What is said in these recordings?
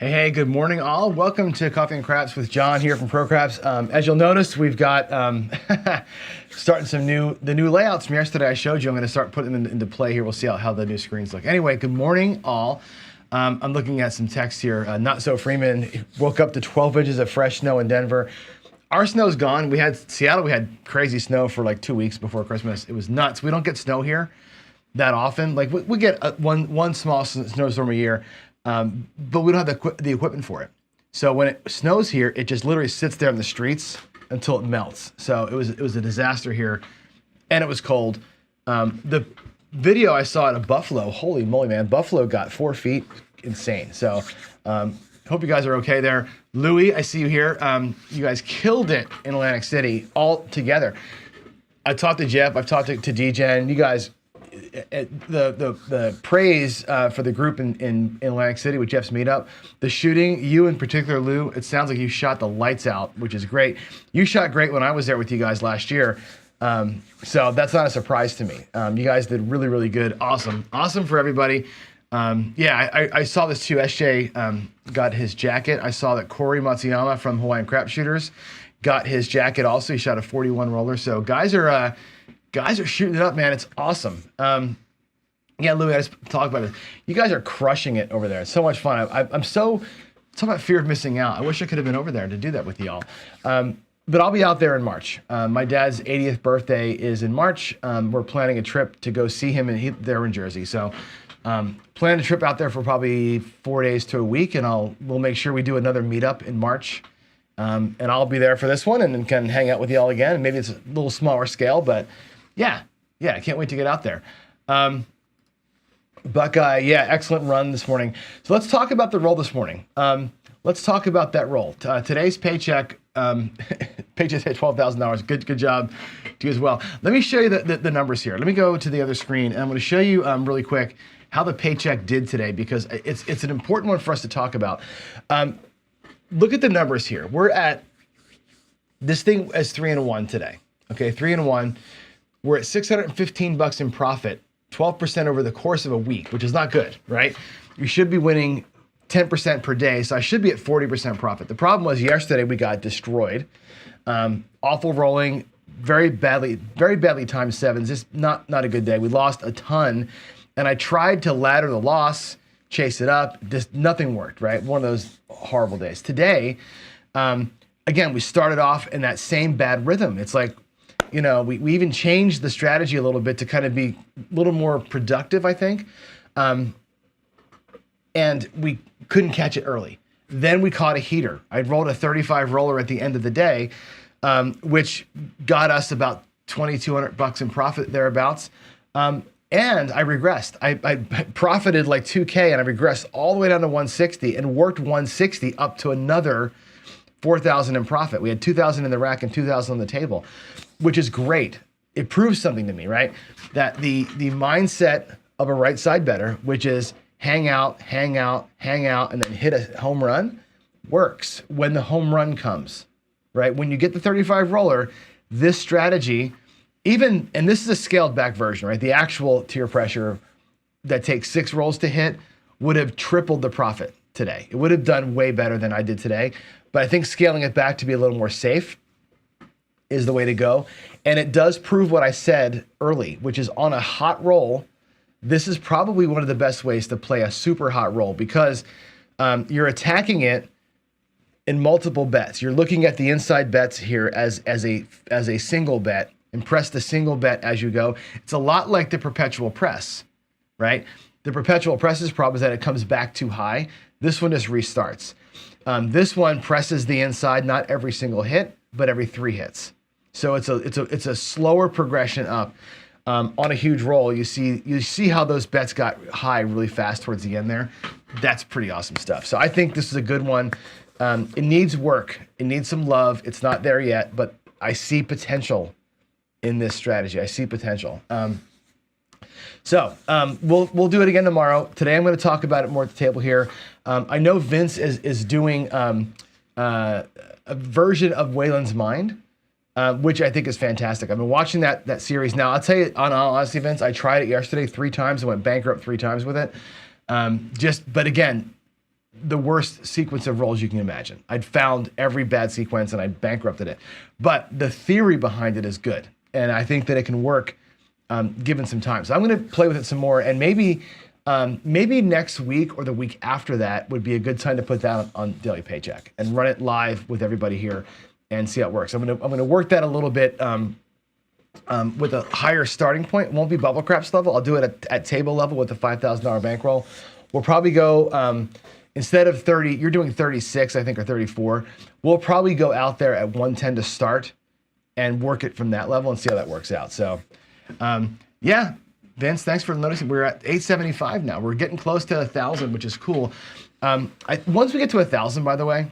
Hey, good morning, all. Welcome to Coffee and Craps with John here from ProCraps. As you'll notice, we've got starting the new layouts from yesterday. I showed you. I'm going to start putting them into play here. We'll see how the new screens look. Anyway, good morning, all. I'm looking at some text here. Not So Freeman woke up to 12 inches of fresh snow in Denver. Our snow's gone. We had Seattle. We had crazy snow for like 2 weeks before Christmas. It was nuts. We don't get snow here that often. Like we get one small snowstorm a year. But we don't have the equipment for it. So when it snows here, it just literally sits there in the streets until it melts. So it was a disaster here, and it was cold. The video I saw at Buffalo, holy moly, man, Buffalo got 4 feet, insane. So hope you guys are okay there. Louis, I see you here. You guys killed it in Atlantic City all together. I talked to Jeff. I've talked to DGen. You guys. The praise for the group in Atlantic City with Jeff's meetup, the shooting, you in particular, Lou, it sounds like you shot the lights out, which is great. You shot great when I was there with you guys last year, so that's not a surprise to me. You guys did really, really good. Awesome for everybody. I saw this too. SJ got his jacket. I saw that Corey Matsuyama from Hawaiian Crap Shooters got his jacket also. He shot a 41 roller. So guys are shooting it up, man. It's awesome. Louis, I just talked about it. You guys are crushing it over there. It's so much fun. I'm so talking about fear of missing out. I wish I could have been over there to do that with y'all. But I'll be out there in March. My dad's 80th birthday is in March. We're planning a trip to go see him, and they're in Jersey. So plan a trip out there for probably 4 days to a week, and we'll make sure we do another meetup in March. And I'll be there for this one and then can hang out with y'all again. Maybe it's a little smaller scale, but yeah, I can't wait to get out there. Buckeye, excellent run this morning. So let's talk about the roll this morning. Let's talk about that roll. Today's paycheck, paycheck hit $12,000. Good job to you as well. Let me show you the numbers here. Let me go to the other screen, and I'm going to show you really quick how the paycheck did today, because it's an important one for us to talk about. Look at the numbers here. We're at this thing as 3-1 today. Okay, 3-1. We're at $615 in profit, 12% over the course of a week, which is not good, right? You should be winning 10% per day, so I should be at 40% profit. The problem was yesterday we got destroyed. Awful rolling, very badly timed sevens. Just not a good day. We lost a ton, and I tried to ladder the loss, chase it up. Just nothing worked, right? One of those horrible days. Today, again, we started off in that same bad rhythm. It's like, we even changed the strategy a little bit to kind of be a little more productive, I think. And we couldn't catch it early. Then we caught a heater. I rolled a 35 roller at the end of the day, which got us about $2,200 in profit thereabouts. And I regressed. I profited like 2K, and I regressed all the way down to 160 and worked 160 up to another 4,000 in profit. We had 2,000 in the rack and 2,000 on the table, which is great. It proves something to me, right? That the mindset of a right side better, which is hang out, and then hit a home run, works when the home run comes, right? When you get the 35 roller, this strategy, and this is a scaled back version, right? The actual tier pressure that takes 6 rolls to hit would have tripled the profit today. It would have done way better than I did today. But I think scaling it back to be a little more safe is the way to go. And it does prove what I said early, which is on a hot roll, this is probably one of the best ways to play a super hot roll, because you're attacking it in multiple bets. You're looking at the inside bets here as a single bet, and press the single bet as you go. It's a lot like the perpetual press, right? The perpetual press's problem is that it comes back too high. This one just restarts. This one presses the inside, not every single hit, but every 3 hits. So it's a slower progression up. On a huge roll, you see how those bets got high really fast towards the end there. That's pretty awesome stuff. So I think this is a good one. It needs work. It needs some love. It's not there yet, but I see potential in this strategy. I see potential. So we'll do it again tomorrow. Today I'm going to talk about it more at the table here. I know Vince is doing a version of Waylon's Mind, which I think is fantastic. I've been watching that series now. I'll tell you, on all honesty, Vince, I tried it yesterday 3 times and went bankrupt 3 times with it. But again, the worst sequence of rolls you can imagine. I'd found every bad sequence and I bankrupted it. But the theory behind it is good. And I think that it can work given some time. So I'm going to play with it some more, and maybe next week or the week after that would be a good time to put that on Daily Paycheck and run it live with everybody here and see how it works. I'm going to work that a little bit with a higher starting point. It won't be bubble craps level. I'll do it at table level with a $5,000 bankroll. We'll probably go instead of 30, you're doing 36, I think, or 34. We'll probably go out there at 110 to start and work it from that level and see how that works out. So, yeah, Vince, thanks for noticing. We're at 875 now. We're getting close to 1,000, which is cool. Once we get to 1,000, by the way,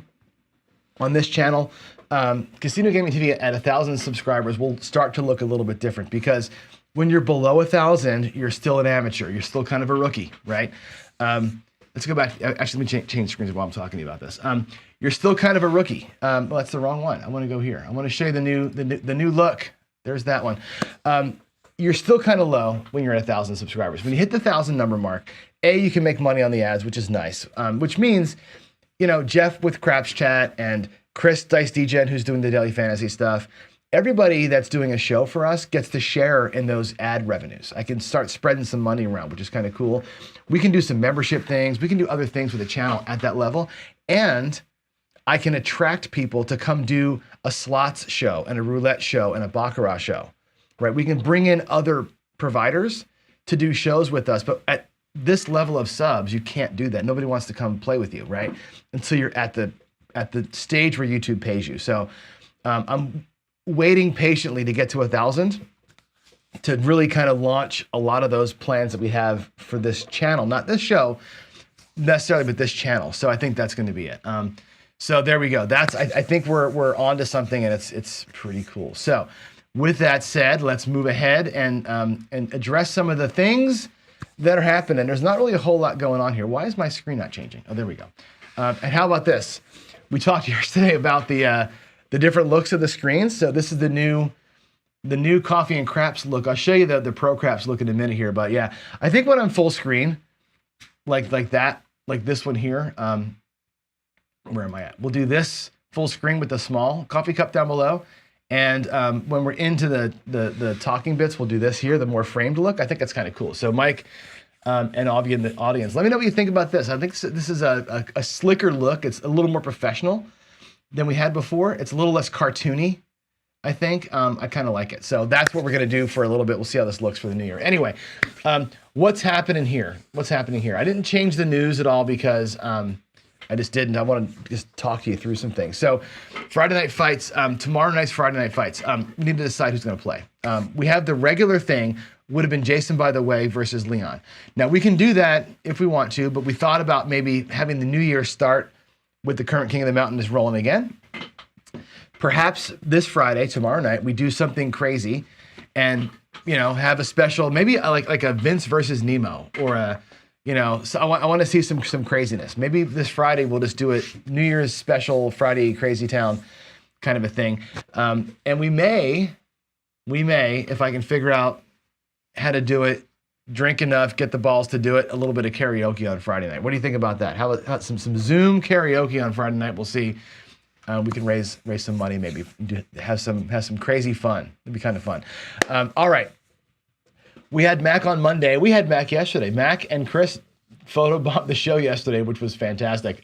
on this channel, Casino Gaming TV at 1,000 subscribers will start to look a little bit different, because when you're below 1,000, you're still an amateur. You're still kind of a rookie, right? Let's go back. Actually, let me change screens while I'm talking about this. You're still kind of a rookie. Well, that's the wrong one. I want to go here. I want to show you the new look. There's that one. You're still kind of low when you're at 1,000 subscribers. When you hit the 1,000 number mark, you can make money on the ads, which is nice. Which means, Jeff with Craps Chat and Chris Dice DGen, who's doing the daily fantasy stuff, everybody that's doing a show for us gets to share in those ad revenues. I can start spreading some money around, which is kind of cool. We can do some membership things. We can do other things with the channel at that level. And I can attract people to come do a slots show and a roulette show and a baccarat show, right? We can bring in other providers to do shows with us, but at this level of subs, you can't do that. Nobody wants to come play with you, right? Until you're at the stage where YouTube pays you. So I'm waiting patiently to get to 1,000 to really kind of launch a lot of those plans that we have for this channel, not this show necessarily, but this channel. So I think that's going to be it. So there we go. I think we're on to something, and it's pretty cool. So with that said, let's move ahead and address some of the things that are happening. There's not really a whole lot going on here. Why is my screen not changing? Oh, there we go. And how about this? We talked yesterday about the different looks of the screens. So this is the new Coffee and Craps look. I'll show you the Pro Craps look in a minute here. But yeah, I think when I'm full screen, like that, like this one here, where am I at? We'll do this full screen with the small coffee cup down below. And when we're into the talking bits, we'll do this here, the more framed look. I think that's kind of cool. So Mike and Avi in the audience, let me know what you think about this. I think this is a slicker look. It's a little more professional than we had before. It's a little less cartoony, I think. I kind of like it. So that's what we're going to do for a little bit. We'll see how this looks for the new year. Anyway, what's happening here? I didn't change the news at all because I just didn't. I want to just talk to you through some things. So Friday night fights, tomorrow night's Friday night fights. We need to decide who's going to play. We have the regular thing, would have been Jason, by the way, versus Leon. Now, we can do that if we want to, but we thought about maybe having the new year start with the current King of the Mountain is rolling again. Perhaps this Friday, tomorrow night, we do something crazy and, have a special, maybe like a Vince versus Nemo or a, so I want to see some craziness. Maybe this Friday we'll just do it New Year's special Friday Crazy Town kind of a thing. And we may, if I can figure out how to do it, drink enough, get the balls to do it, a little bit of karaoke on Friday night. What do you think about that? How some Zoom karaoke on Friday night? We'll see. We can raise some money, maybe have some crazy fun. It'd be kind of fun. All right. We had Mac on Monday. We had Mac yesterday. Mac and Chris photobombed the show yesterday, which was fantastic.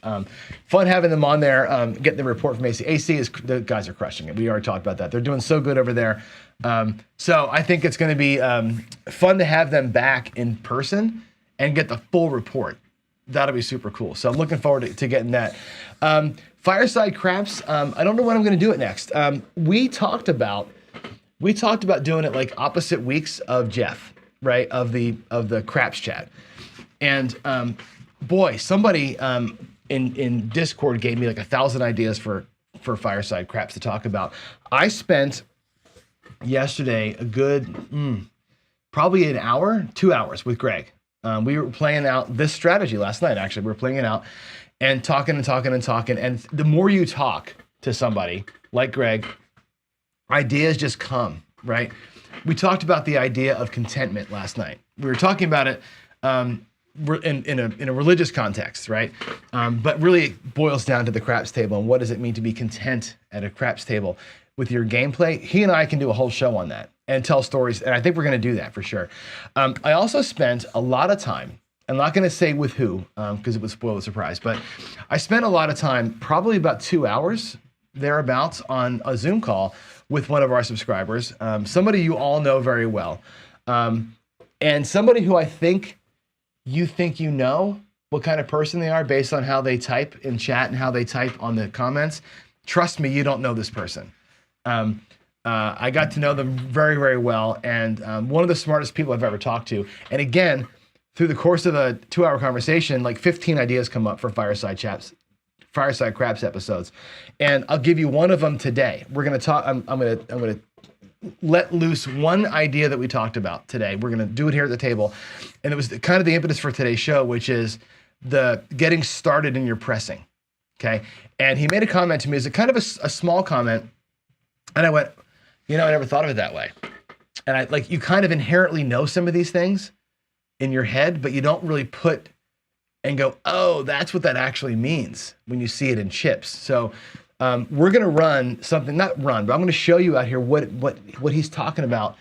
Fun having them on there, getting the report from AC. The guys are crushing it. We already talked about that. They're doing so good over there. So I think it's going to be fun to have them back in person and get the full report. That'll be super cool. So I'm looking forward to getting that. Fireside Craps. I don't know when I'm going to do it next. We talked about doing it like opposite weeks of Jeff, right? Of the Craps chat. And boy, somebody in Discord gave me like 1,000 ideas for Fireside Craps to talk about. I spent yesterday a good probably an hour, 2 hours with Greg. We were playing out this strategy last night. Actually, we were playing it out and talking. And the more you talk to somebody like Greg, ideas just come, right? We talked about the idea of contentment last night. We were talking about it in a religious context, right? But really it boils down to the craps table and what does it mean to be content at a craps table with your gameplay. He and I can do a whole show on that and tell stories, and I think we're going to do that for sure. I also spent a lot of time. I'm not going to say with who, because it would spoil the surprise, but I spent a lot of time, probably about 2 hours thereabouts, on a Zoom call with one of our subscribers, somebody you all know very well, and somebody who I think you know what kind of person they are based on how they type in chat and how they type on the comments. Trust me, you don't know this person. I got to know them very, very well, and one of the smartest people I've ever talked to. And again, through the course of a 2-hour conversation, like 15 ideas come up for Fireside Craps episodes, and I'll give you one of them today. We're gonna talk. I'm gonna let loose one idea that we talked about today. We're gonna do it here at the table, and it was kind of the impetus for today's show, which is the getting started in your pressing. Okay, and he made a comment to me. It's a kind of a small comment, and I went, I never thought of it that way. And you kind of inherently know some of these things in your head, but you don't really put and go, oh, that's what that actually means when you see it in chips. So we're going to run something, not run, but I'm going to show you out here what he's talking about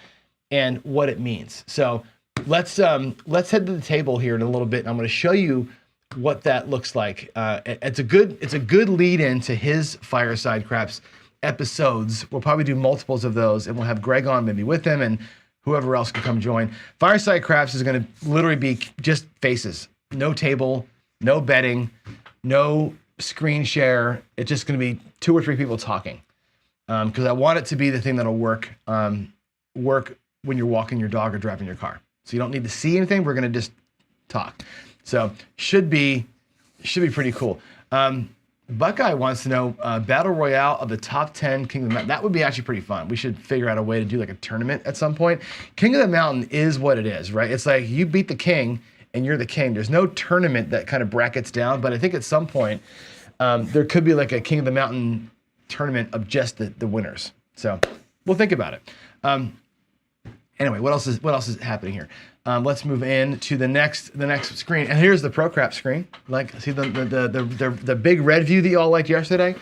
and what it means. So let's head to the table here in a little bit. And I'm going to show you what that looks like. It's a good lead into his Fireside Craps episodes. We'll probably do multiples of those, and we'll have Greg on maybe with him and whoever else can come join. Fireside Craps is going to literally be just faces. No table, no betting, no screen share. It's just going to be 2 or 3 people talking, because I want it to be the thing that'll work when you're walking your dog or driving your car. So you don't need to see anything. We're going to just talk. So should be pretty cool. Buckeye wants to know battle royale of the top 10 King of the Mountain. That would be actually pretty fun. We should figure out a way to do like a tournament at some point. King of the Mountain is what it is, right? It's like you beat the king and you're the king. There's no tournament that kind of brackets down, but I think at some point there could be like a King of the Mountain tournament of just the winners. So we'll think about it. Anyway, what else is happening here? Let's move in to the next screen. And here's the ProCrap screen. Like, see the big red view that you all liked yesterday?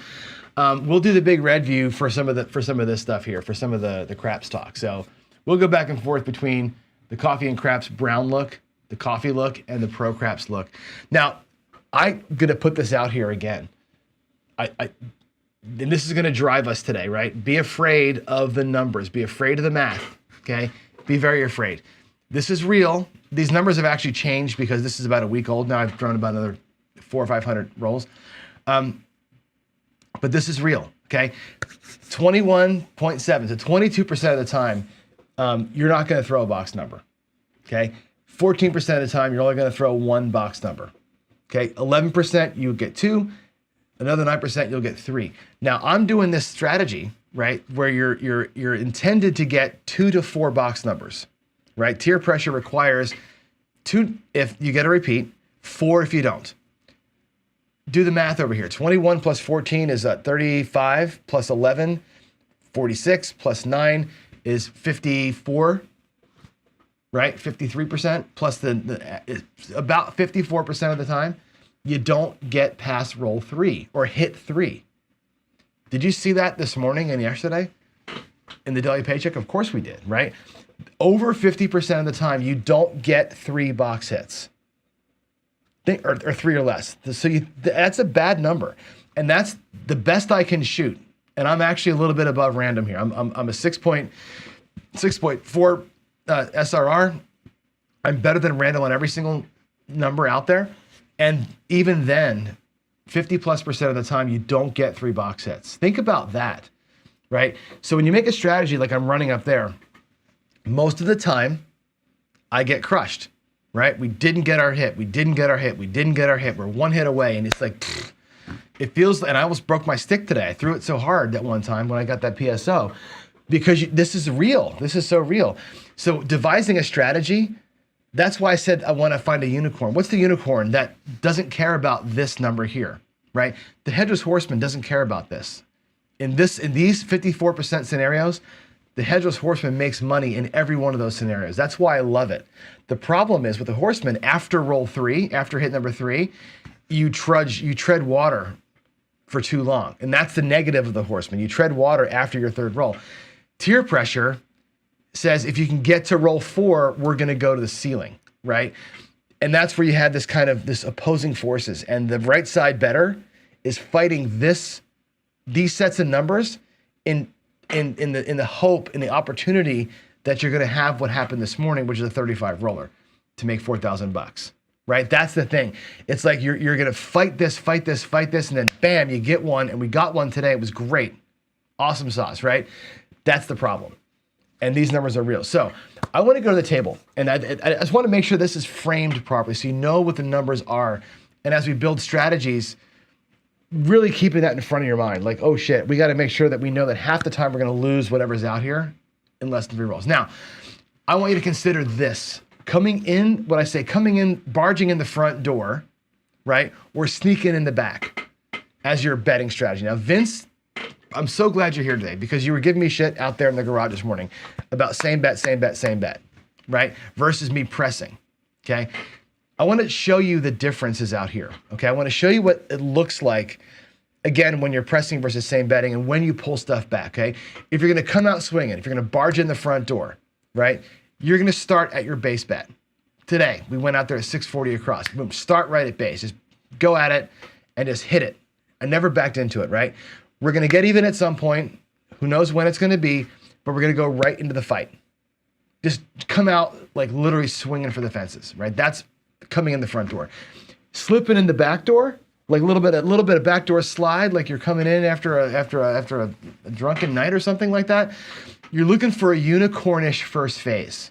We'll do the big red view for some of this stuff here, for some of the craps talk. So we'll go back and forth between the coffee and craps brown look, the coffee look, and the ProCraps look. Now, I'm gonna put this out here again. And this is gonna drive us today, right? Be afraid of the numbers. Be afraid of the math. Okay? Be very afraid. This is real. These numbers have actually changed because this is about a week old now. I've thrown about another 400 or 500 rolls. But this is real, okay? 21.7, so 22% of the time, you're not gonna throw a box number, okay? 14% of the time, you're only gonna throw 1 box number, okay? 11%, you get 2. Another 9%, you'll get 3. Now, I'm doing this strategy, right, where you're intended to get 2 to 4 box numbers. Right? Tier pressure requires 2 if you get a repeat, 4 if you don't. Do the math over here. 21 plus 14 is 35, plus 11, 46, plus 9 is 54, right? 53%, plus about 54% of the time, you don't get past roll 3 or hit 3. Did you see that this morning and yesterday in the daily paycheck? Of course we did, right? Over 50% of the time, you don't get 3 box hits, or 3 or less. So that's a bad number, and that's the best I can shoot. And I'm actually a little bit above random here. I'm a 6.4 SRR. I'm better than random on every single number out there, and even then, 50+% of the time, you don't get 3 box hits. Think about that, right? So when you make a strategy like I'm running up there, most of the time, I get crushed, right? We didn't get our hit. We're 1 hit away, and it's like, it feels, and I almost broke my stick today. I threw it so hard that one time when I got that PSO, because this is real. This is so real. So devising a strategy, that's why I said I want to find a unicorn. What's the unicorn that doesn't care about this number here, right? The Headless Horseman doesn't care about this. In these 54% scenarios, The Headless Horseman makes money in every one of those scenarios. That's why I love it. The problem is with the Horseman, after roll 3, after hit number 3, you tread water for too long. And that's the negative of the Horseman. You tread water after your 3rd roll. Tier pressure says if you can get to roll 4, we're going to go to the ceiling, right? And that's where you have this opposing forces. And the right side better is fighting these sets of numbers in the hope and the opportunity that you're going to have what happened this morning, which is a 35 roller to make $4,000, right? That's the thing. It's like you're going to fight this, and then bam, you get one. And we got one today. It was great. Awesome sauce, right? That's the problem. And these numbers are real. So I want to go to the table, and I just want to make sure this is framed properly so you know what the numbers are. And as we build strategies, really keeping that in front of your mind. Like, oh shit, we got to make sure that we know that half the time we're going to lose whatever's out here in less than 3 rolls. Now, I want you to consider this. Coming in, barging in the front door, right? Or sneaking in the back as your betting strategy. Now, Vince, I'm so glad you're here today because you were giving me shit out there in the garage this morning about same bet, right? Versus me pressing, okay? I want to show you the differences out here, okay? I want to show you what it looks like, again, when you're pressing versus same betting and when you pull stuff back, okay? If you're going to come out swinging, if you're going to barge in the front door, right? You're going to start at your base bet. Today, we went out there at 640 across. Boom, start right at base. Just go at it and just hit it. I never backed into it, right? We're going to get even at some point. Who knows when it's going to be, but we're going to go right into the fight. Just come out like literally swinging for the fences, right? That's coming in the front door. Slipping in the back door, like a little bit of backdoor slide, like you're coming in after a drunken night or something like that. You're looking for a unicornish first phase,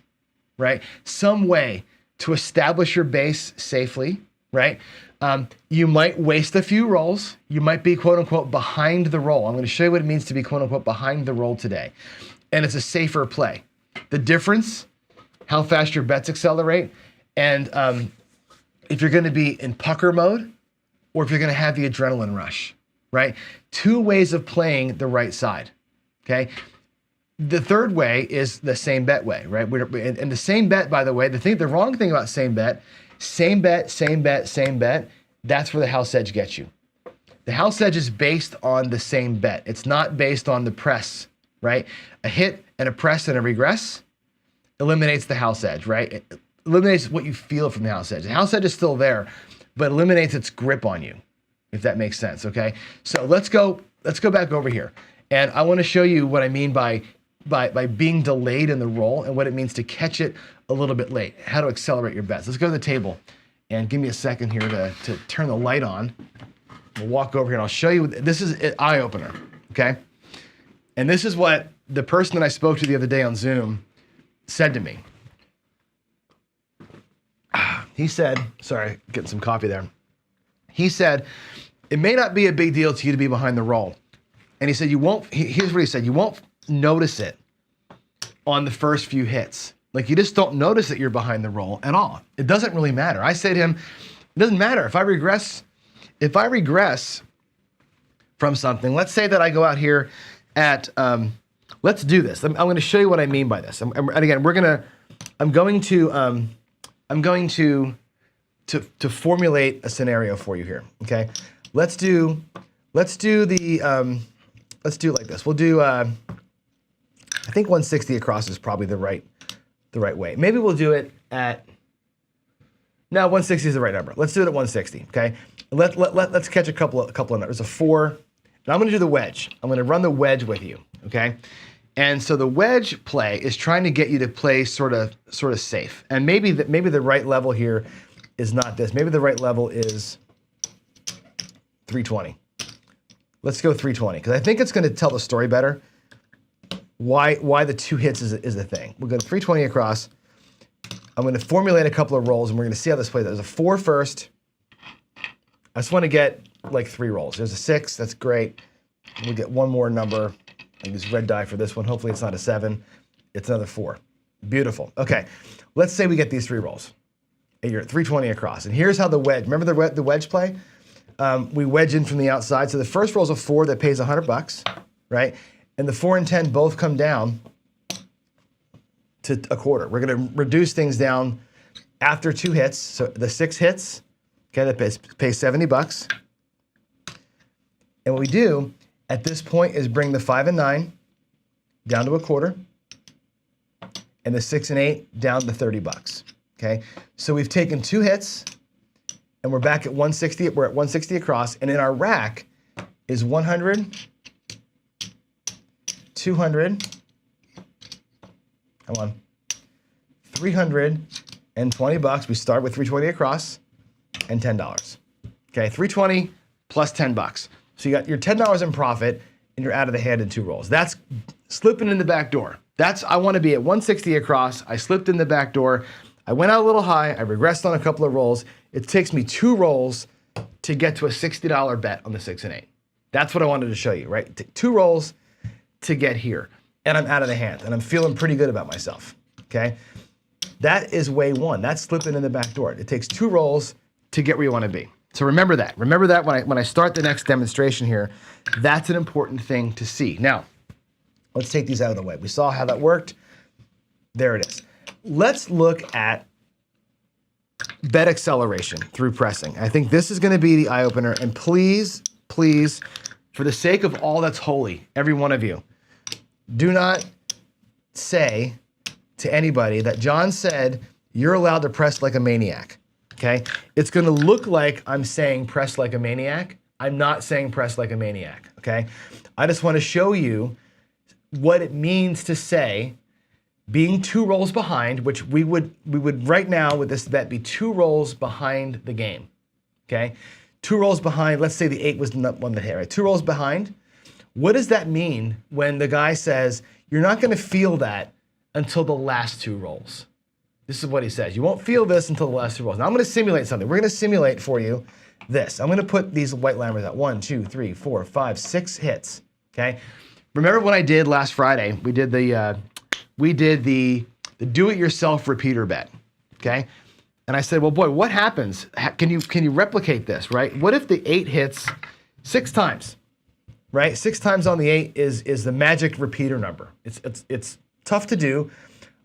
right? Some way to establish your base safely, right? You might waste a few rolls. You might be quote unquote behind the roll. I'm going to show you what it means to be quote unquote behind the roll today. And it's a safer play. The difference, how fast your bets accelerate, and if you're going to be in pucker mode or if you're going to have the adrenaline rush, right? 2 ways of playing the right side, okay? The third way is the same bet way, right? And the same bet, by the way, the wrong thing about same bet, that's where the house edge gets you. The house edge is based on the same bet. It's not based on the press, right? A hit and a press and a regress eliminates the house edge, right? It eliminates what you feel from the house edge. The house edge is still there, but eliminates its grip on you, if that makes sense, okay? So let's go back over here. And I want to show you what I mean by being delayed in the roll and what it means to catch it a little bit late, how to accelerate your bets. Let's go to the table and give me a second here to turn the light on. We'll walk over here and I'll show you. This is an eye opener, okay? And this is what the person that I spoke to the other day on Zoom said to me. He said, sorry, getting some coffee there. He said, it may not be a big deal to you to be behind the roll. And he said, here's what he said, you won't notice it on the first few hits. Like you just don't notice that you're behind the roll at all. It doesn't really matter. I say to him, it doesn't matter. If I regress from something, let's say that I go out here at, let's do this. I'm going to show you what I mean by this. And again, I'm going to formulate a scenario for you here. Okay. Let's do it like this. We'll do, I think 160 across is probably the right way. Maybe we'll do it at, no, 160 is the right number. Let's do it at 160, okay? Let's catch a couple of numbers. There's a 4, and I'm gonna do the wedge. I'm gonna run the wedge with you, okay? And so the wedge play is trying to get you to play sort of safe. And maybe the right level here is not this. Maybe the right level is 320. Let's go 320, because I think it's gonna tell the story better. Why the 2 hits is the thing. We'll go to 320 across. I'm going to formulate a couple of rolls, and we're going to see how this plays out. There's a 4 first. I just want to get like 3 rolls. There's a 6. That's great. We'll get one more number. I use red die for this one. Hopefully it's not a 7. It's another 4. Beautiful. Okay. Let's say we get these 3 rolls. And you're at 320 across. And here's how the wedge. Remember the wedge play? We wedge in from the outside. So the first roll is a 4 that pays $100, right? And the 4 and 10 both come down to a quarter. We're going to reduce things down after 2 hits. So the 6 hits, okay, that pays 70 bucks. And what we do at this point is bring the 5 and 9 down to a quarter, and the 6 and 8 down to 30 bucks. Okay, so we've taken 2 hits, and we're back at 160. We're at 160 across, and in our rack is 100, 200, come on, 320 bucks. We start with 320 across and $10. Okay, 320 plus 10 bucks. So you got your $10 in profit, and you're out of the hand in 2 rolls. That's slipping in the back door. I want to be at 160 across. I slipped in the back door. I went out a little high. I regressed on a couple of rolls. It takes me 2 rolls to get to a $60 bet on the 6 and 8. That's what I wanted to show you, right? 2 rolls to get here, and I'm out of the hand, and I'm feeling pretty good about myself, okay? That is way 1. That's slipping in the back door. It takes 2 rolls to get where you want to be. So remember that. Remember that when I start the next demonstration here. That's an important thing to see. Now, let's take these out of the way. We saw how that worked. There it is. Let's look at bet acceleration through pressing. I think this is going to be the eye-opener. And please, please, for the sake of all that's holy, every one of you, do not say to anybody that John said you're allowed to press like a maniac, okay? It's going to look like I'm saying press like a maniac. I'm not saying press like a maniac, okay? I just want to show you what it means to say being 2 rolls behind, which we would right now with this bet be 2 rolls behind the game, okay? 2 rolls behind, let's say the 8 was the one that hit, right? 2 rolls behind. What does that mean when the guy says, you're not gonna feel that until the last 2 rolls? This is what he says. You won't feel this until the last 2 rolls. Now I'm gonna simulate something. We're gonna simulate for you this. I'm gonna put these white lammers out. 1, 2, 3, 4, 5, 6 hits, okay? Remember what I did last Friday? We did the do-it-yourself repeater bet, okay? And I said, well, boy, what happens? Can you replicate this, right? What if the 8 hits 6 times, right? 6 times on the 8 is the magic repeater number. It's tough to do,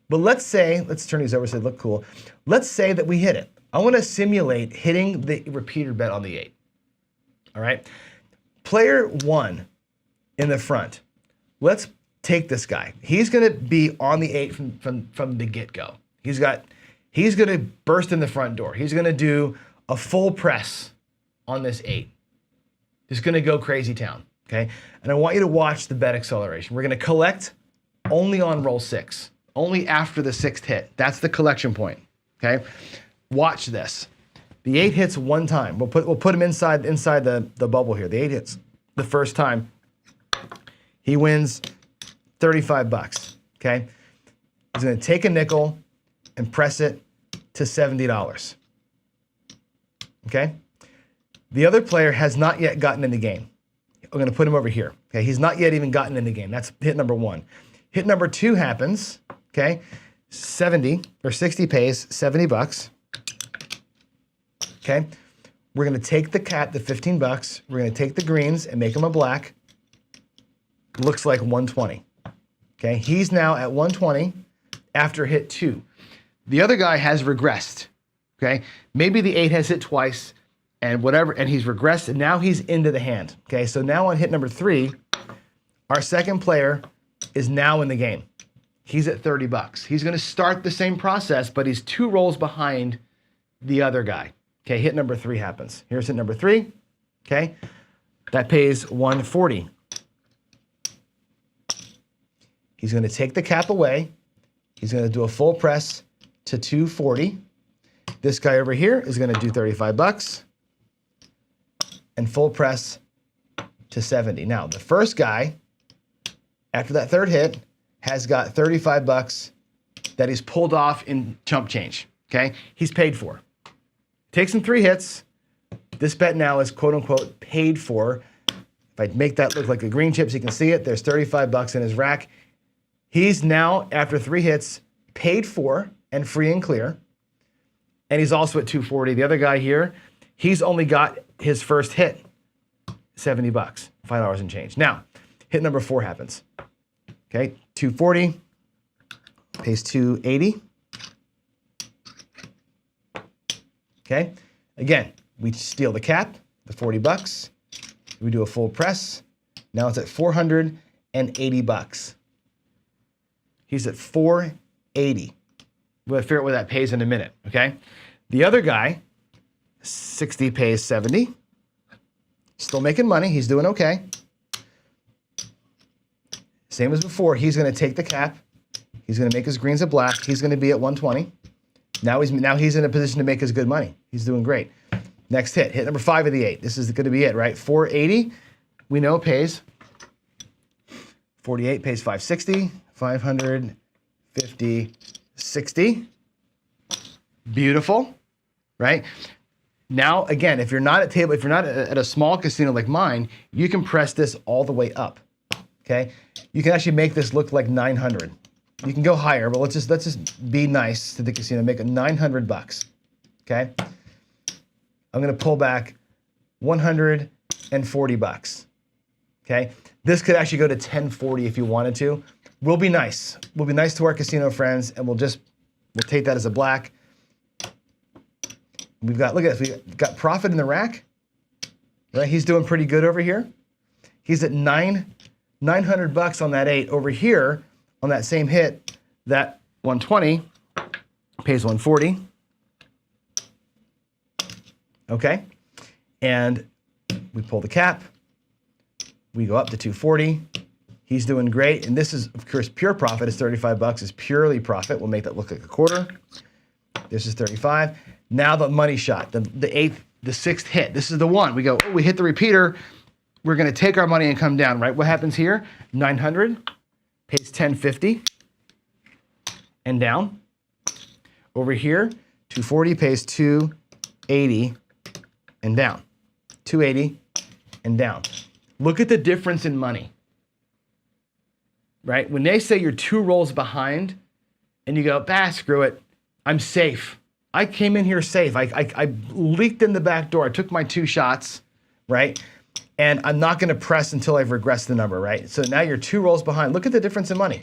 but let's turn these over so they look cool. Let's say that we hit it. I want to simulate hitting the repeater bet on the 8, all right? Player 1 in the front. Let's take this guy. He's going to be on the 8 from the get-go. He's going to burst in the front door. He's going to do a full press on this 8. He's going to go crazy town, okay? And I want you to watch the bet acceleration. We're going to collect only on roll 6, only after the 6th hit. That's the collection point, okay? Watch this. The 8 hits 1 time. We'll put him inside the bubble here. The 8 hits the first time. He wins 35 bucks, okay? He's gonna take a nickel and press it to $70, okay? The other player has not yet gotten in the game. We're gonna put him over here, okay? He's not yet even gotten in the game. That's hit number 1. Hit number 2 happens, okay? 70 or 60 pays, 70 bucks, okay? We're gonna take the 15 bucks, we're gonna take the greens and make them a black. Looks like 120. Okay, he's now at 120 after hit 2. The other guy has regressed. Okay, maybe the 8 has hit twice and whatever, and he's regressed, and now he's into the hand. Okay, so now on hit number 3, our second player is now in the game. He's at 30 bucks. He's going to start the same process, but he's 2 rolls behind the other guy. Okay, hit number 3 happens. Here's hit number 3. Okay, that pays 140. He's going to take the cap away. He's going to do a full press to 240. This guy over here is going to do 35 bucks and full press to 70. Now, the first guy, after that 3rd hit, has got 35 bucks that he's pulled off in chump change, okay? He's paid for. Takes him 3 hits. This bet now is quote unquote paid for. If I make that look like the green chips, you can see it. There's 35 bucks in his rack. He's now, after 3 hits, paid for and free and clear. And he's also at 240. The other guy here, he's only got his first hit, 70 bucks, $5 and change. Now, hit number 4 happens. Okay, 240, pays 280. Okay. Again, we steal the cap, the 40 bucks. We do a full press. Now it's at 480 bucks. He's at 480. We'll figure out what that pays in a minute, okay? The other guy, 60 pays 70. Still making money, he's doing okay. Same as before, he's gonna take the cap. He's gonna make his greens a black. He's gonna be at 120. Now he's in a position to make his good money. He's doing great. Next hit number 5 of the 8. This is gonna be it, right? 480, we know pays. 48 pays 560, 550, 60. Beautiful, right? Now, again, if you're not at a small casino like mine, you can press this all the way up, okay? You can actually make this look like 900. You can go higher, but let's just be nice to the casino, make it 900 bucks, okay? I'm gonna pull back 140 bucks, okay? This could actually go to 1040 if you wanted to. We'll be nice. We'll be nice to our casino friends, and we'll take that as a black. We've got, look at this, we've got profit in the rack, right? He's doing pretty good over here. He's at 900 bucks on that 8. Over here, on that same hit, that 120 pays 140. Okay, and we pull the cap. We go up to 240. He's doing great, and this is, of course, pure profit. Is 35 bucks is purely profit. We'll make that look like a quarter. This is 35. Now the money shot, the 6th hit. This is the one. We go, oh, we hit the repeater. We're gonna take our money and come down, right? What happens here? 900 pays 1050 and down. Over here, 240 pays 280 and down. 280 and down. Look at the difference in money, right? When they say you're 2 rolls behind and you go, screw it, I'm safe. I came in here safe. I leaked in the back door. I took my 2 shots, right? And I'm not gonna press until I've regressed the number, right? So now you're 2 rolls behind. Look at the difference in money.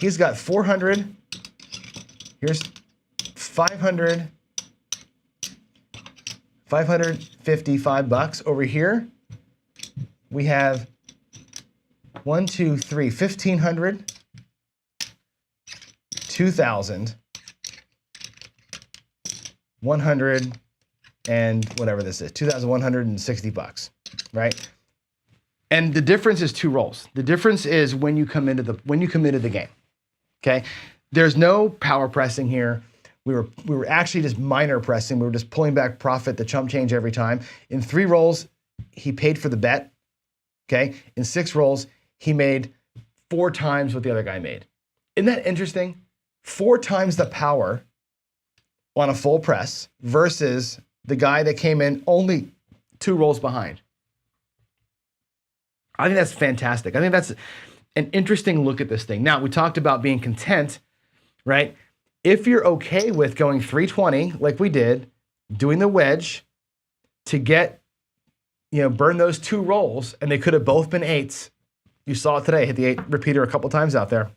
He's got 400, here's 500, 555 bucks. Over here, we have 1, 2, 3, 1,500, 2,000, 100, and whatever this is, 2,160 bucks, right? And the difference is 2 rolls. The difference is when you come into the game, okay? There's no power pressing here. We were actually just minor pressing. We were just pulling back profit, the chump change every time. In 3 rolls, he paid for the bet, okay? In 6 rolls, he made 4 times what the other guy made. Isn't that interesting? 4 times the power on a full press versus the guy that came in only 2 rolls behind. I think that's fantastic. I think that's an interesting look at this thing. Now, we talked about being content, right? If you're okay with going 320 like we did, doing the wedge to get, burn those 2 rolls, and they could have both been 8s. You saw it today, hit the 8 repeater a couple times out there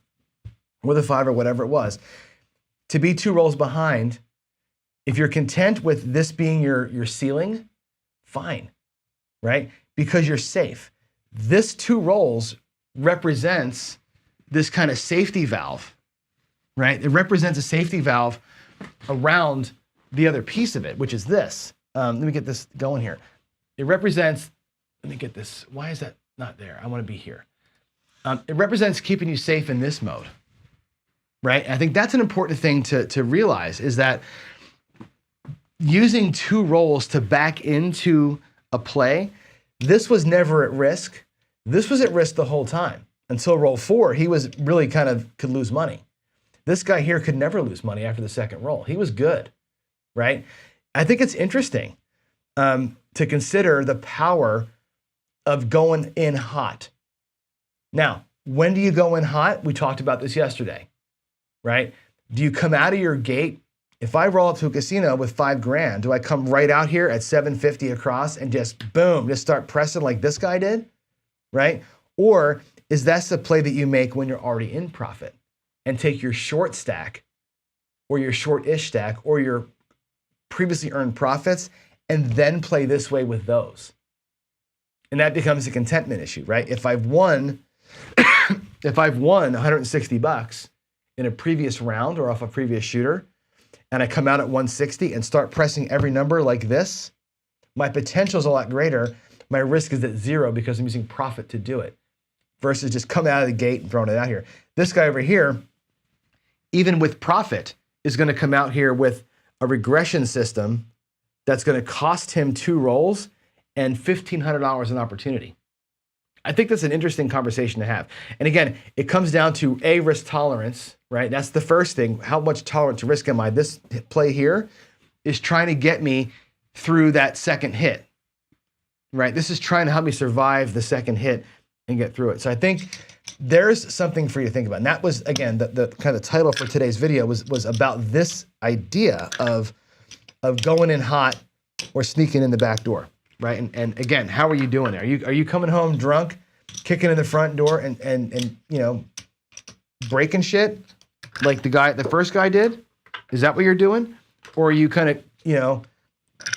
with a 5 or whatever it was. To be 2 rolls behind, if you're content with this being your ceiling, fine, right? Because you're safe. This 2 rolls represents this kind of safety valve, right? It represents a safety valve around the other piece of it, which is this. Let me get this going here. It represents, let me get this. Why is that not there? I want to be here. It represents keeping you safe in this mode, right? And I think that's an important thing to realize is that using 2 rolls to back into a play, this was never at risk. This was at risk the whole time. Until roll 4, he was really could lose money. This guy here could never lose money after the 2nd roll. He was good, right? I think it's interesting to consider the power of going in hot. Now, when do you go in hot? We talked about this yesterday, right? Do you come out of your gate? If I roll up to a casino with $5 grand, do I come right out here at 750 across and just boom, just start pressing like this guy did, right? Or is that the play that you make when you're already in profit? and take your short stack or your short-ish stack or your previously earned profits and then play this way with those. And that becomes a contentment issue, right? If I've won $160 in a previous round or off a previous shooter, and I come out at 160 and start pressing every number like this, my potential is a lot greater. My risk is at 0 because I'm using profit to do it versus just coming out of the gate and throwing it out here. This guy over here, even with profit, is going to come out here with a regression system that's going to cost him 2 rolls and $1,500 an opportunity. I think that's an interesting conversation to have. And again, it comes down to risk tolerance, right? That's the first thing. How much tolerant to risk am I? This play here is trying to get me through that second hit, right? This is trying to help me survive the second hit and get through it. So I think there's something for you to think about. And that was, again, the kind of title for today's video was about this idea of going in hot or sneaking in the back door, right? And again, how are you doing there? Are you coming home drunk, kicking in the front door and you know, breaking shit like the first guy did? Is that what you're doing? Or are you kind of, you know,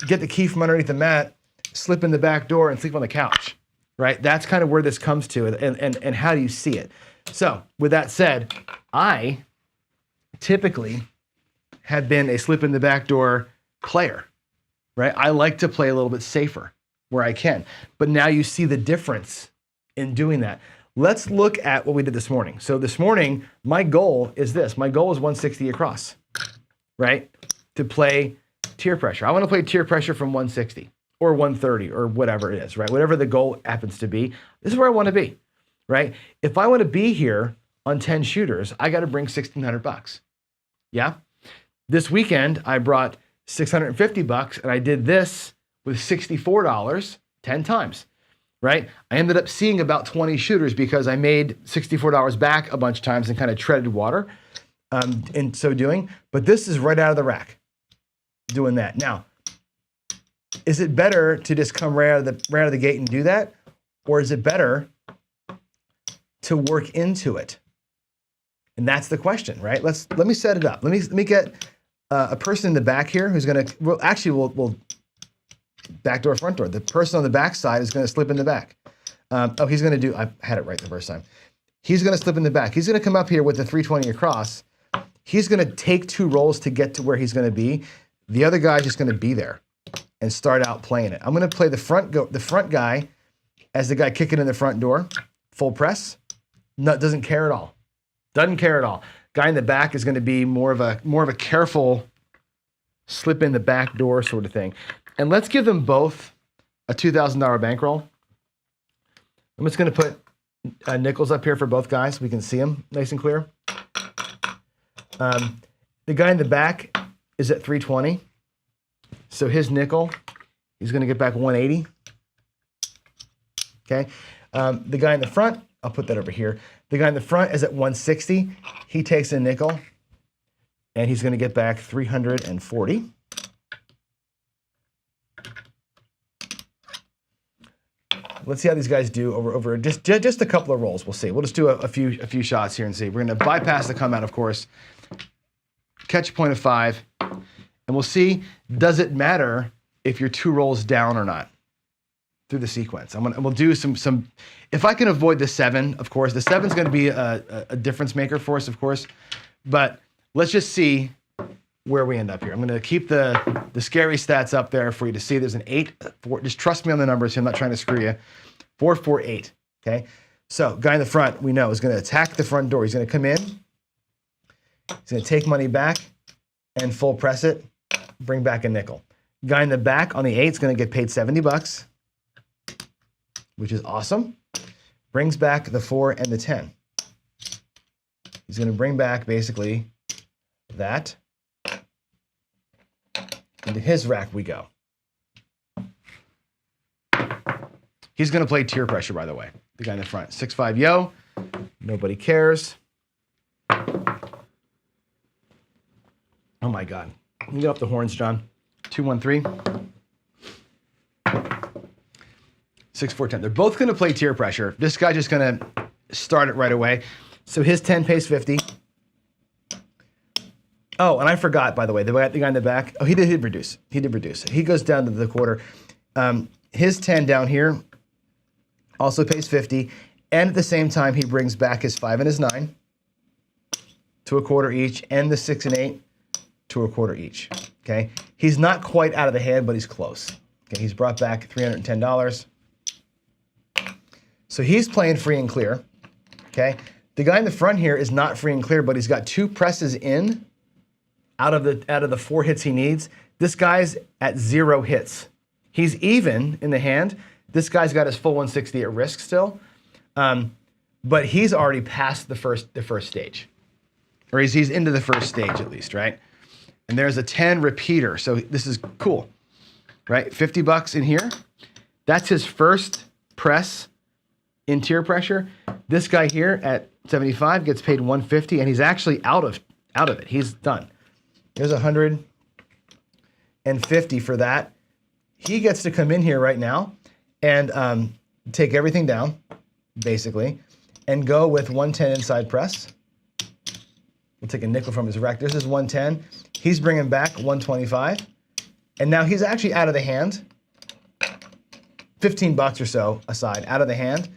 get the key from underneath the mat, slip in the back door and sleep on the couch, right? That's kind of where this comes to, and how do you see it? So with that said, I typically have been a slip in the back door player, right? I like to play a little bit safer where I can, but now you see the difference in doing that. Let's look at what we did this morning. So this morning, my goal is this. My goal is 160 across, right? To play tier pressure. I want to play tier pressure from 160 or 130 or whatever it is, right? Whatever the goal happens to be, this is where I want to be, right? If I want to be here on 10 shooters, I got to bring $1,600. Yeah. This weekend, I brought $650 and I did this with $64 10 times, right? I ended up seeing about 20 shooters because I made $64 back a bunch of times and kind of treaded water in so doing. But this is right out of the rack doing that. Now, is it better to just come right out of the gate and do that? Or is it better to work into it? And that's the question, right? Let me set it up. Let me get a person in the back here who's going to, we'll back door, front door. The person on the back side is going to slip in the back. He's going to do, I had it right the first time. He's going to slip in the back. He's going to come up here with the 320 across. He's going to take 2 rolls to get to where he's going to be. The other guy's just going to be there and start out playing it. I'm going to play the front guy as the guy kicking in the front door, full press. No, doesn't care at all. Doesn't care at all. Guy in the back is going to be more of a careful slip in the back door sort of thing. And let's give them both a $2,000 bankroll. I'm just going to put nickels up here for both guys so we can see them nice and clear. The guy in the back is at 320. So his nickel, he's going to get back 180. Okay. The guy in the front, I'll put that over here. The guy in the front is at 160. He takes a nickel and he's going to get back 340. Let's see how these guys do over just a couple of rolls. We'll see. We'll just do a few shots here and see. We're going to bypass the come out, of course. Catch a point of 5, and we'll see, does it matter if you're 2 rolls down or not through the sequence? We'll do some. If I can avoid the 7, of course, the 7's going to be a difference maker for us, of course. But let's just see where we end up here. I'm going to keep the scary stats up there for you to see. There's an 8. Just trust me on the numbers here. I'm not trying to screw you. 4, 4, 8. Okay. So guy in the front, we know, is going to attack the front door. He's going to come in. He's going to take money back and full press it, bring back a nickel. Guy in the back on the 8 is going to get paid $70, which is awesome. Brings back the 4 and the 10. He's going to bring back basically that. Into his rack we go. He's going to play tier pressure, by the way. The guy in the front. 6-5 yo. Nobody cares. Oh my God. Can you get up the horns, John? 2-1-3. 6-4-10. They're both going to play tier pressure. This guy's just going to start it right away. So his 10 pays 50. Oh, and I forgot, by the way, the guy in the back. Oh, he did reduce. He did reduce. He goes down to the quarter. His 10 down here also pays 50. And at the same time, he brings back his 5 and his 9 to a quarter each, and the 6 and 8 to a quarter each. Okay. He's not quite out of the hand, but he's close. Okay. He's brought back $310. So he's playing free and clear. Okay. The guy in the front here is not free and clear, but he's got 2 presses in out of the 4 hits he needs. This guy's at 0 hits. He's even in the hand. This guy's got his full 160 at risk still, but he's already past the first stage, or he's into the first stage at least, right? And there's a 10 repeater, so this is cool, right? $50 in here. That's his first press in tier pressure. This guy here at 75 gets paid 150, and he's actually out of it. He's done. There's 150 for that. He gets to come in here right now and take everything down, basically, and go with 110 inside press. We'll take a nickel from his rack. This is 110. He's bringing back 125. And now he's actually out of the hand. $15 or so aside, out of the hand.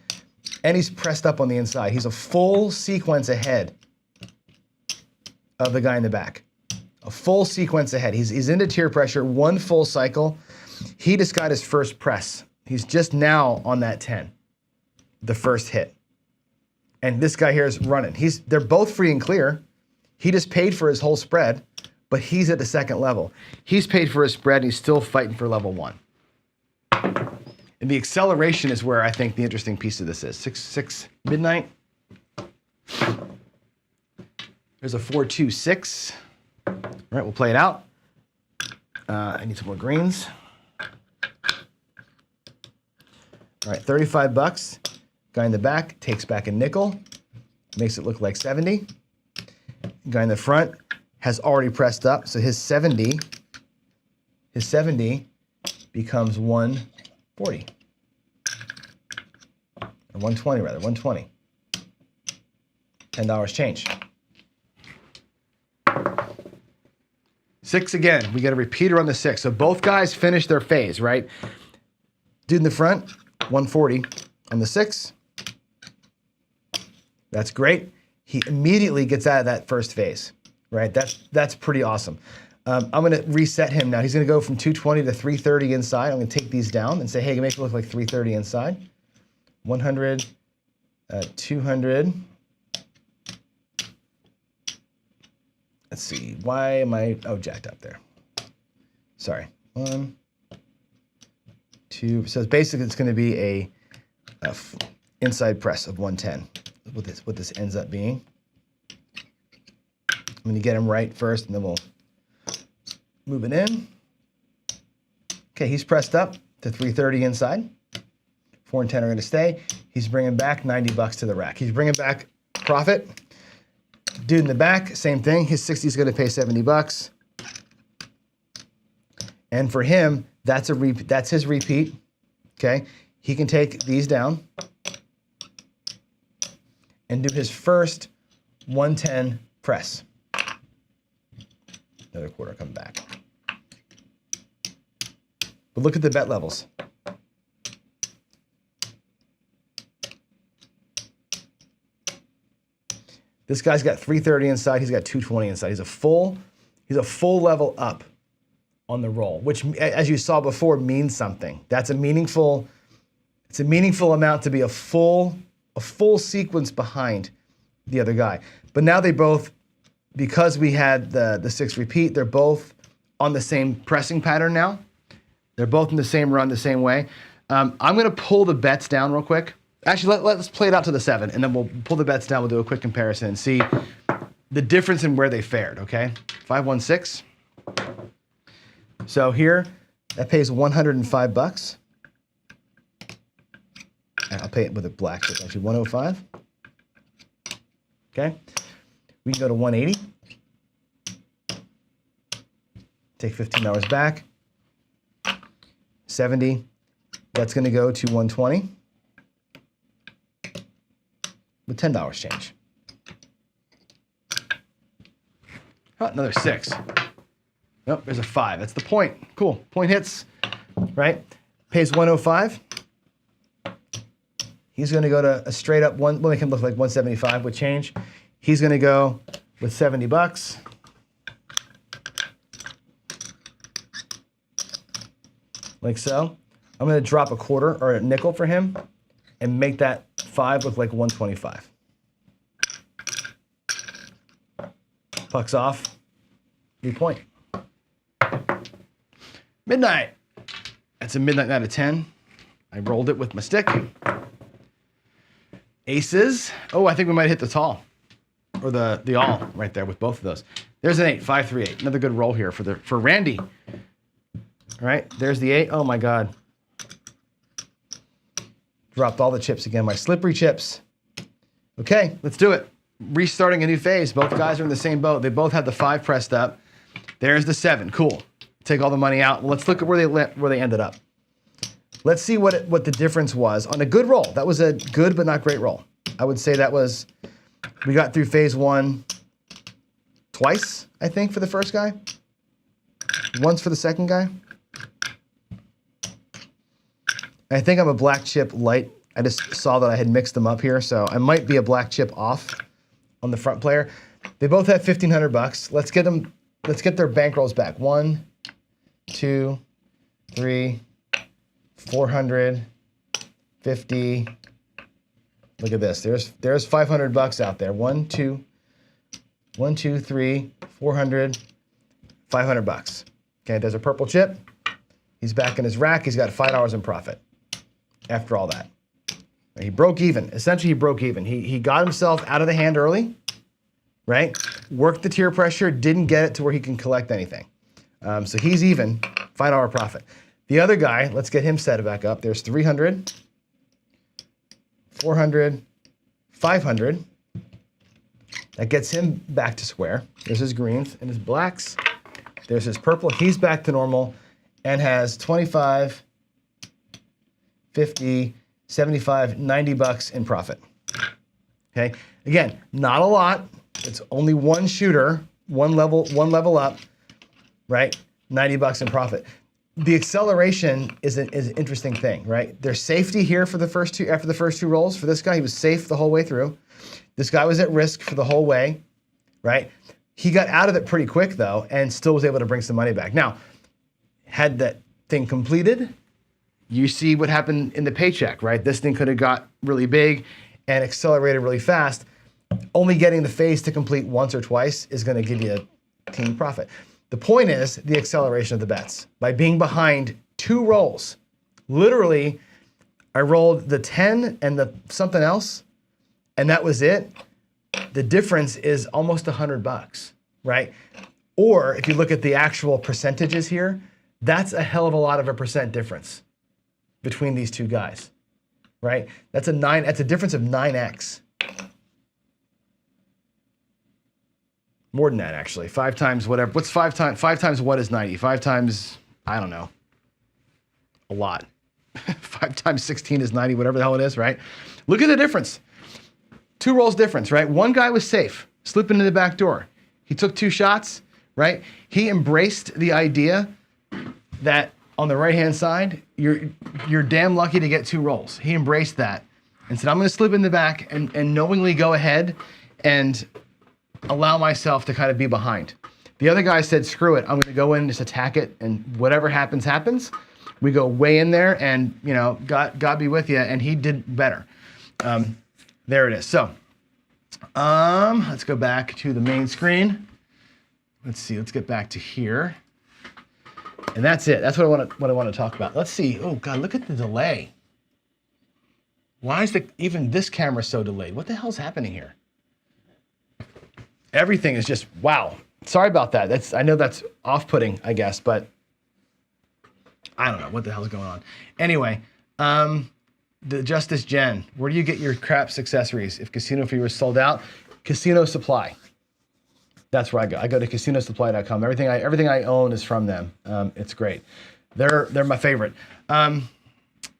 And he's pressed up on the inside. He's a full sequence ahead of the guy in the back. A full sequence ahead. He's into tier pressure, 1 full cycle. He just got his first press. He's just now on that 10, the first hit. And this guy here is running. They're both free and clear. He just paid for his whole spread, but he's at the second level. He's paid for his spread, and he's still fighting for level 1. And the acceleration is where I think the interesting piece of this is. 6 midnight. There's a 4-2-6. All right, we'll play it out. I need some more greens. All right, $35. Guy in the back takes back a nickel, makes it look like 70. Guy in the front has already pressed up, so his 70 becomes 140. Or 120 rather, 120. $10 change. 6 again. We get a repeater on the 6. So both guys finish their phase, right? Dude in the front, 140 on the 6. That's great. He immediately gets out of that first phase, right? That's pretty awesome. I'm going to reset him now. He's going to go from 220 to 330 inside. I'm going to take these down and say, hey, make it look like 330 inside. 100, 200. Let's see. Why am I jacked up there? Sorry. 1, 2. So basically, it's going to be a inside press of 110. What this ends up being. I'm going to get him right first, and then we'll move it in. Okay, he's pressed up to 330 inside. 4 and 10 are going to stay. He's bringing back $90 to the rack. He's bringing back profit. Dude in the back, same thing. His 60 is going to pay $70. And for him, that's his repeat. Okay, he can take these down and do his first 110 press. Another quarter come back. But look at the bet levels. This guy's got 330 inside. He's got 220 inside. He's a full level up on the roll, which, as you saw before, means something. It's a meaningful amount to be a full sequence behind the other guy. But now they both, because we had the 6 repeat, they're both on the same pressing pattern now. They're both in the same run, the same way. I'm going to pull the bets down real quick. Actually, let's play it out to the 7, and then we'll pull the bets down. We'll do a quick comparison and see the difference in where they fared, okay? 5-1-6. So here, that pays $105. I'll pay it with a black, so it's actually 105. Okay? We can go to 180. Take $15 back. 70. That's going to go to 120 with $10 change. Oh, another 6. Nope, there's a 5. That's the point. Cool. Point hits, right? Pays 105. He's going to go to a straight up one. We'll make him look like 175 with change. He's going to go with $70. Like so. I'm going to drop a quarter or a nickel for him and make that 5 look like 125. Puck's off. New point. Midnight. That's a midnight out of 10. I rolled it with my stick. Aces. Oh, I think we might hit the tall. Or the all right there with both of those. There's an 8, 5, 3, 8. Another good roll here for Randy. All right, there's the 8. Oh my God. Dropped all the chips again, my slippery chips. Okay, let's do it. Restarting a new phase. Both guys are in the same boat. They both have the 5 pressed up. There's the 7. Cool. Take all the money out. Well, let's look at where they ended up. Let's see what the difference was on a good roll. That was a good but not great roll. I would say that was, we got through phase 1 twice, I think, for the first guy. Once for the second guy. I think I'm a black chip light. I just saw that I had mixed them up here, so I might be a black chip off on the front player. They both have $1,500. Let's get their bankrolls back. 1, 2, 3, 450. Look at this. There's $500 out there. 1, 2, 3, 400, $500. Okay, there's a purple chip. He's back in his rack. He's got $5 in profit after all that. He broke even. Essentially, he broke even. He got himself out of the hand early, right? Worked the tier pressure, didn't get it to where he can collect anything. So he's even, $5 profit. The other guy, let's get him set back up. There's 300, 400, 500. That gets him back to square. There's his greens and his blacks. There's his purple. He's back to normal and has 25, 50, 75, $90 in profit. Okay. Again, not a lot. It's only one shooter, one level up, right? $90 in profit. The acceleration is an interesting thing, right? There's safety here for the first two, after the first 2 rolls. For this guy, he was safe the whole way through. This guy was at risk for the whole way, right? He got out of it pretty quick though, and still was able to bring some money back. Now, had that thing completed, you see what happened in the paycheck, right? This thing could have got really big and accelerated really fast. Only getting the phase to complete once or twice is gonna give you a team profit. The point is the acceleration of the bets. By being behind 2 rolls, literally, I rolled the 10 and the something else, and that was it. The difference is almost $100, right? Or if you look at the actual percentages here, that's a hell of a lot of a percent difference between these 2 guys, right? That's a difference of 9x. More than that, actually. 5 times whatever. What's 5 times? 5 times what is 90? 5 times, I don't know. A lot. 5 times 16 is 90, whatever the hell it is, right? Look at the difference. 2 rolls difference, right? One guy was safe, slipping into the back door. He took 2 shots, right? He embraced the idea that on the right-hand side, you're damn lucky to get 2 rolls. He embraced that and said, I'm gonna slip in the back and knowingly go ahead and allow myself to kind of be behind. The other guy said, screw it, I'm gonna go in and just attack it, and whatever happens, happens. We go way in there, and you know, God be with you, and he did better. There it is. So, let's go back to the main screen. Let's see, let's get back to here. And that's it. That's what I want to talk about. Let's see. Oh God, look at the delay. Why is even this camera so delayed? What the hell's happening here? Everything is just, wow. Sorry about that. I know that's off-putting, I guess, but I don't know what the hell's going on. Anyway, the Justice Gen, where do you get your craps accessories? If Casino Fever is sold out, Casino Supply. That's where I go. I go to casinosupply.com. Everything I own is from them. It's great. They're my favorite. All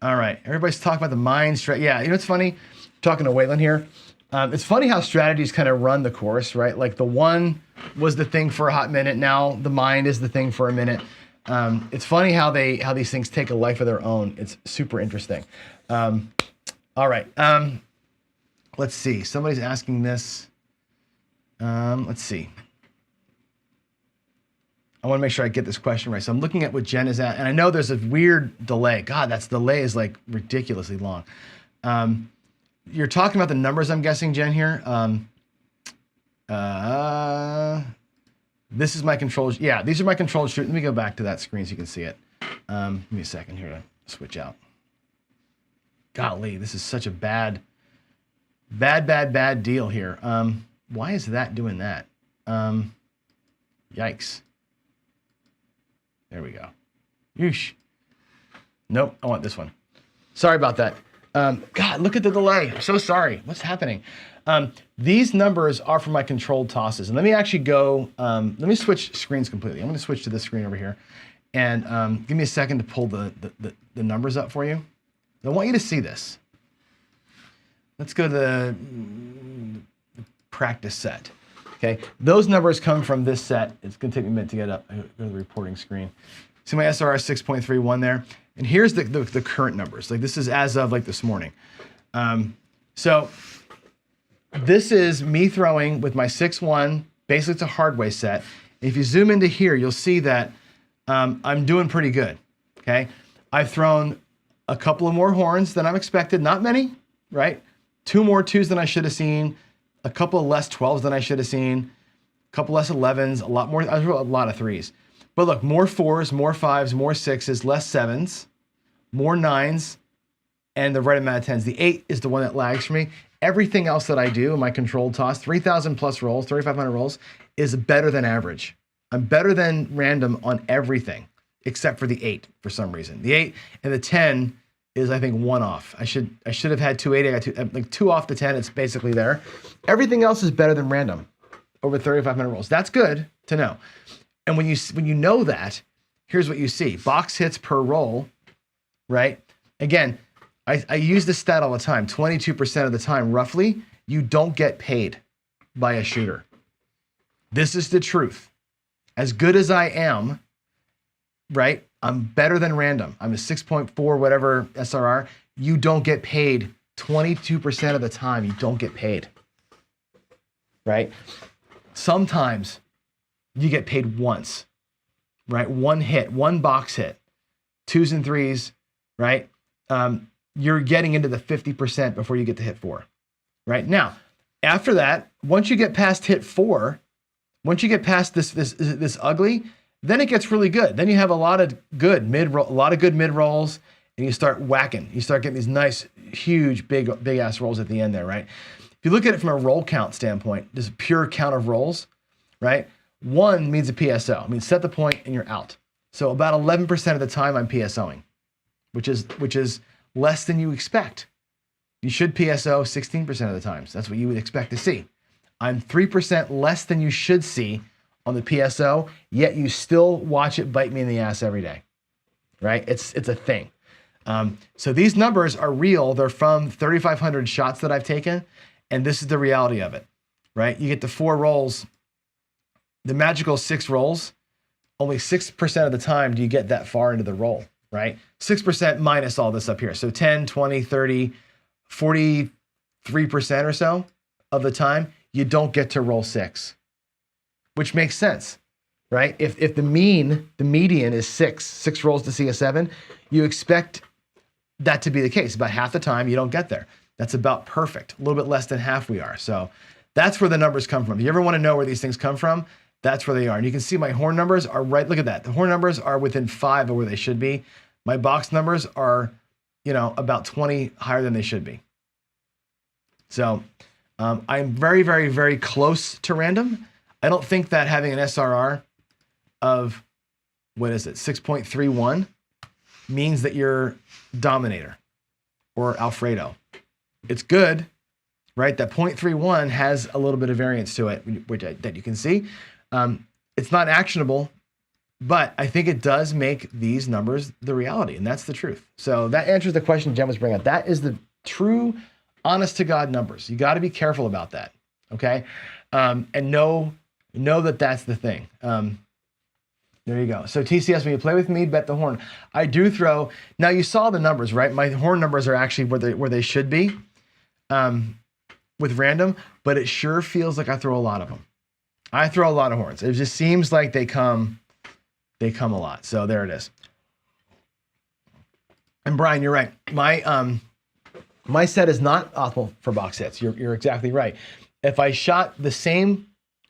right, everybody's talking about the mind stretch. Yeah, you know what's funny? Talking to Waylon here. It's funny how strategies kind of run the course, right? Like the one was the thing for a hot minute. Now the mind is the thing for a minute. It's funny how these things take a life of their own. It's super interesting. All right. Let's see. Somebody's asking this. Let's see. I want to make sure I get this question right. So I'm looking at what Jen is at, and I know there's a weird delay. God, that delay is like ridiculously long. You're talking about the numbers, I'm guessing, Jen, here. This is my controls. Yeah, these are my controls. Let me go back to that screen so you can see it. Give me a second here to switch out. Golly, this is such a bad deal here. Why is that doing that? Yikes. There we go. Yeesh. Nope, I want this one. Sorry about that. God, look at the delay. I'm so sorry. What's happening? These numbers are for my controlled tosses. And let me actually go, let me switch screens completely. I'm going to switch to this screen over here. And give me a second to pull the numbers up for you. I want you to see this. Let's go to the practice set. Okay, those numbers come from this set. It's going to take me a minute to get up. I go to the reporting screen. See my SRR 6.31 there? And here's the current numbers. Like this is as of like this morning. So this is me throwing with my 6-1. Basically, it's a hard way set. If you zoom into here, you'll see that I'm doing pretty good. Okay, I've thrown a couple of more horns than I'm expected. Not many, right? 2 more 2s than I should have seen. A couple of less 12s than I should have seen. A couple less 11s. A lot more. I threw a lot of 3s. But look, more 4s, more 5s, more 6s, less 7s, more 9s, and the right amount of 10s. The 8 is the one that lags for me. Everything else that I do in my controlled toss, 3,000 plus rolls, 3,500 rolls, is better than average. I'm better than random on everything except for the 8 for some reason. The 8 and the 10 is, I think, 1 off. I should have had 280. I got 2 off the 10. It's basically there. Everything else is better than random over 3,500 rolls. That's good to know. And when you know that, here's what you see. Box hits per roll, right? Again, I use this stat all the time. 22% of the time, roughly, you don't get paid by a shooter. This is the truth. As good as I am, right? I'm better than random. I'm a 6.4 whatever SRR. You don't get paid 22% of the time. You don't get paid, right? Sometimes you get paid once, right? 1 hit, 1 box hit, 2s and 3s, right? You're getting into the 50% before you get to hit 4, right? Now, after that, once you get past hit 4, once you get past this ugly, then it gets really good. Then you have a lot of good mid rolls, and you start whacking. You start getting these nice, huge, big ass rolls at the end there, right? If you look at it from a roll count standpoint, just a pure count of rolls, right? 1 means a PSO. I mean, set the point and you're out. So about 11% of the time I'm PSOing, which is less than you expect. You should PSO 16% of the times. That's what you would expect to see. I'm 3% less than you should see on the PSO, yet you still watch it bite me in the ass every day, right? It's a thing. So these numbers are real. They're from 3,500 shots that I've taken, and this is the reality of it, right? You get the 4 rolls, the magical 6 rolls, only 6% of the time do you get that far into the roll, right? 6% minus all this up here. So 10, 20, 30, 43% or so of the time, you don't get to roll 6, which makes sense, right? If the median is 6 rolls to see a 7, you expect that to be the case. About half the time, you don't get there. That's about perfect. A little bit less than half we are. So that's where the numbers come from. If you ever want to know where these things come from, that's where they are. And you can see my horn numbers are right. Look at that. The horn numbers are within 5 of where they should be. My box numbers are, about 20 higher than they should be. So I'm very, very, very close to random. I don't think that having an SRR of, 6.31 means that you're Dominator or Alfredo. It's good, right? That 0.31 has a little bit of variance to it, that you can see. It's not actionable, but I think it does make these numbers the reality, and that's the truth. So that answers the question Jen was bringing up. That is the true, honest to God numbers. You got to be careful about that. Okay. And know that that's the thing. There you go. So TCS, when you play with me, bet the horn. I do throw. Now you saw the numbers, right? My horn numbers are actually where they should be with random, but it sure feels like I throw a lot of them. I throw a lot of horns. It just seems like they come a lot. So there it is. And Brian, you're right. My set is not optimal for box hits. You're exactly right. If I shot the same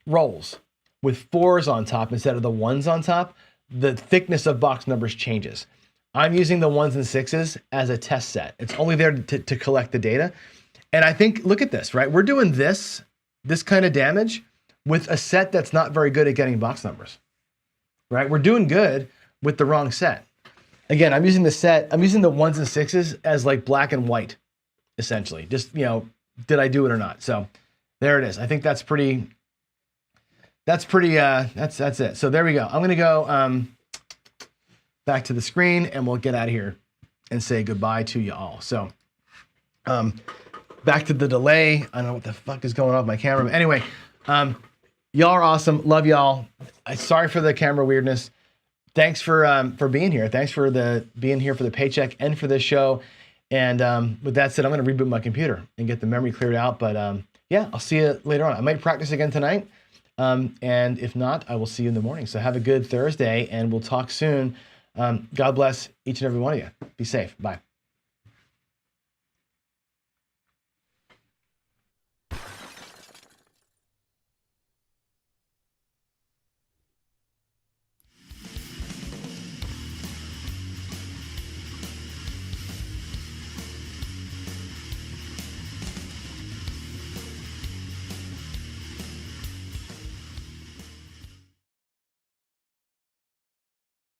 rolls with 4s on top instead of the 1s on top, the thickness of box numbers changes. I'm using the 1s and 6s as a test set. It's only there to collect the data. And I think, look at this, right? We're doing this kind of damage with a set that's not very good at getting box numbers, right? We're doing good with the wrong set. Again, I'm using the 1s and 6s as like black and white, essentially. Just, did I do it or not? So there it is. I think that's it. So there we go. I'm going to go back to the screen and we'll get out of here and say goodbye to you all. So back to the delay. I don't know what the fuck is going on with my camera. But anyway, y'all are awesome. Love y'all. Sorry for the camera weirdness. Thanks for being here. Thanks for being here for the Paycheck and for this show. And with that said, I'm going to reboot my computer and get the memory cleared out. But yeah, I'll see you later on. I might practice again tonight. And if not, I will see you in the morning. So have a good Thursday and we'll talk soon. God bless each and every one of you. Be safe. Bye.